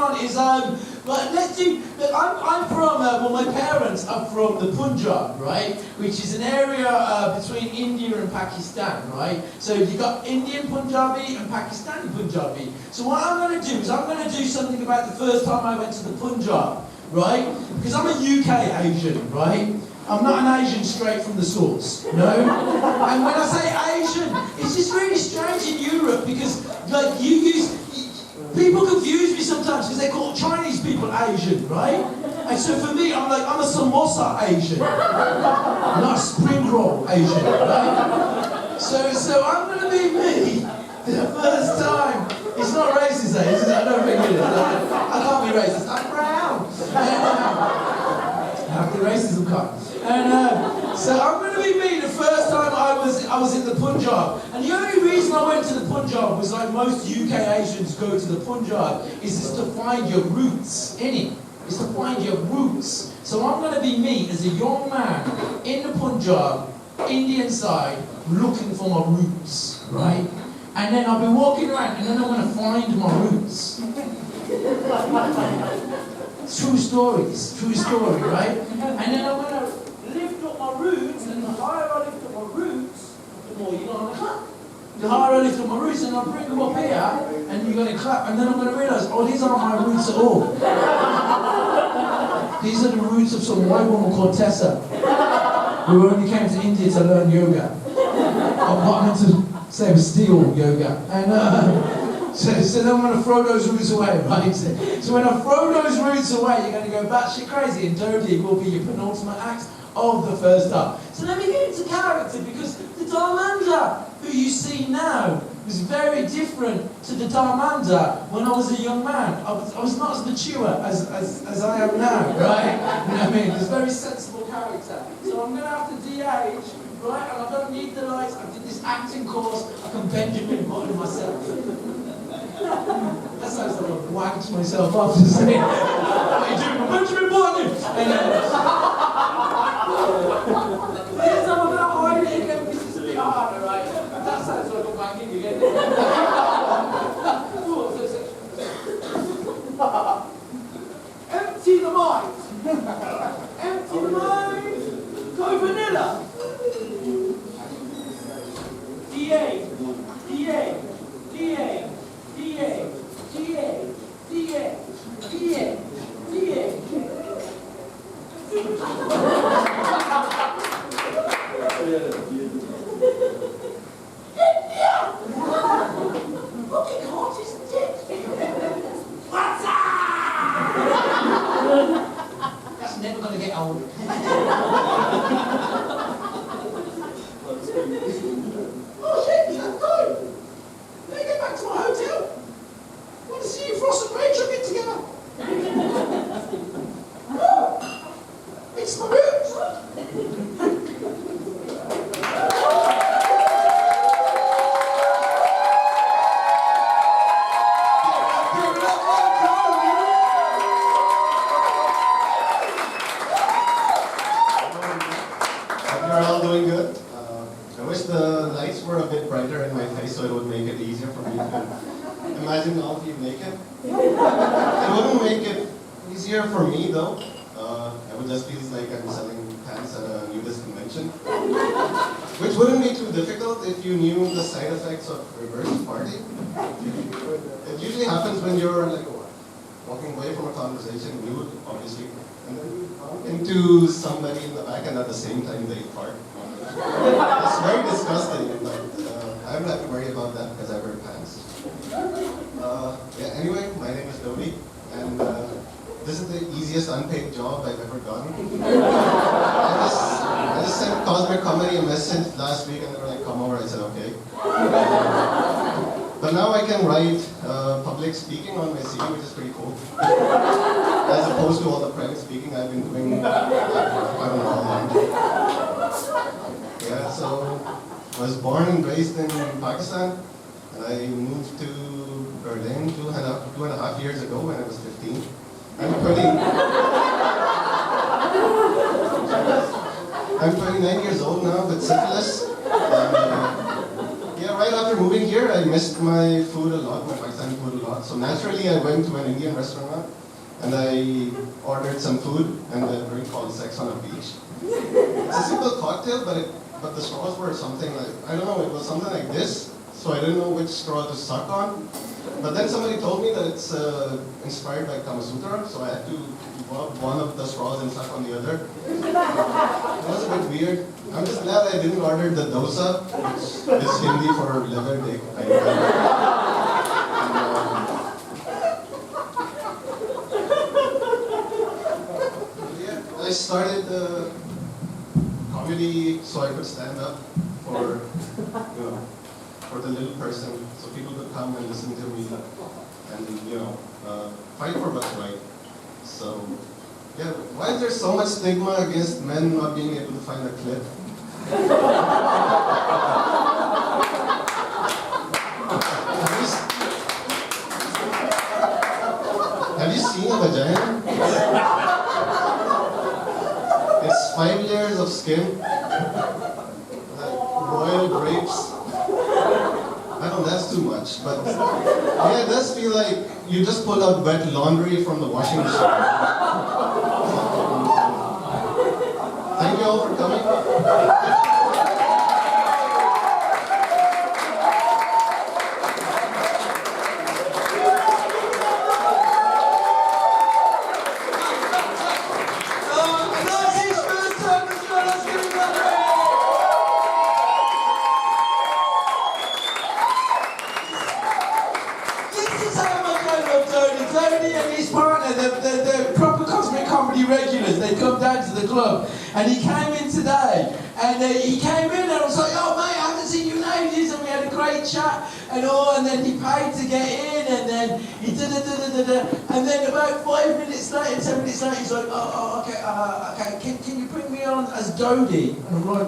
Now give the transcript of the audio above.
on is, but let's do, I'm from, well, my parents are from the Punjab, right? Which is an area between India and Pakistan, right? So you've got Indian Punjabi and Pakistani Punjabi. So what I'm going to do is I'm going to do something about the first time I went to the Punjab, right? Because I'm a UK Asian, right? I'm not an Asian straight from the source, no? And when I say Asian, it's just really strange in Europe because, like, people confuse me sometimes because they call Chinese people Asian, right? And so for me, I'm like, I'm a samosa Asian, not a spring roll Asian, right? So I'm going to be me the first time. It's not racist, eh? I don't think it is. I can't be racist. I'm brown. Have the racism card. And so I'm going to be me the first time I was in the Punjab. And the only reason I went to the Punjab was like most UK Asians go to the Punjab is just to find your roots in it. It's to find your roots. So I'm going to be me as a young man in the Punjab, Indian side, looking for my roots, right? And then I'll be walking around and then I'm going to find my roots. True story, right? And then I'm going to lift up my roots, and the higher I lift up my roots, the more you're going to clap. The higher I lift up my roots, and I'll bring them up here, and you're going to clap, and then I'm going to realise, oh, these aren't my roots at all. These are the roots of some white woman called Tessa, who only came to India to learn yoga. I meant to say it was steel yoga. And so then I'm going to throw those roots away, right? So when I throw those roots away, you're going to go batshit crazy, and Dodie will be your penultimate act of the first up. So let me get into character, because the Dharmander who you see now was very different to the Dharmander when I was a young man. I was not as mature as I am now, right? You know what I mean? It's a very sensible character. So I'm going to have to de-age, right? And I don't need the lights. I did this acting course. I can Benjamin Button myself. That sounds like I've wagged myself up to say, what are you doing? Benjamin Button! And yes, I'm going to hide it again because it's a bit harder, right? That sounds like I'm wagging again. Empty the mind. Empty the mind. Go vanilla. DA. DA. DA. DA, DA, DA, DA, DA. Fucking hot as dick. What's up? That's never going to get old. Oh shit, that's good. Let me get back to my hotel. I want to see you Frost and Rachel get together. Oh, it's my roots. You're all doing good. I wish the lights were a bit brighter in my face so it would make it easier for me to imagine all of you naked. It wouldn't make it easier for me though. It would just feel like I'm selling pants at a nudist convention. Which wouldn't be too difficult if you knew the side effects of reverse party. It usually happens when you're like walking away from a conversation, nude, obviously, and then you bump into somebody in the back and at the same time they fart. It's very disgusting, but I don't have to worry about that because I wear pants. Anyway, my name is Dodi, and this is the easiest unpaid job I've ever done. I just sent Cosmic Comedy a message last week and they were like, come over. I said, okay. But now I can write public speaking on my CV, which is pretty cool. As opposed to all the private speaking I've been doing, I don't know how long. Yeah, so I was born and raised in Pakistan, and I moved to Berlin two and a half years ago when I was 15. I'm 29 years old now with syphilis. And, yeah, Yeah, right after moving here, I missed my food a lot, my Pakistani food a lot. So naturally, I went to an Indian restaurant and I ordered some food and a drink called Sex on a Beach. It's a simple cocktail, but the straws were something like, I don't know, it was something like this. So I didn't know which straw to suck on. But then somebody told me that it's inspired by Kama Sutra, so I had to rub one of the straws and suck on the other. It was a bit weird. I'm just glad I didn't order the dosa, which is Hindi for liver dick. I started comedy so I could stand up for, for the little person, so people could come and listen to me and, fight for what's right. So, yeah, why is there so much stigma against men not being able to find a clit? Have you seen a vagina? It's 5 layers of skin, like royal grapes. I know that's too much, but yeah, it does feel like you just pulled out wet laundry from the washing machine. Thank you all for coming. Tony and his partner, the proper cosmic comedy regulars, they come down to the club, and he came in today, and he came in and I was like, oh mate, I haven't seen you in ages, and we had a great chat and all, and then he paid to get in, and then he and then about 5 minutes later, 10 minutes later, he's like, okay, can you bring me on as Dodie? And I'm like,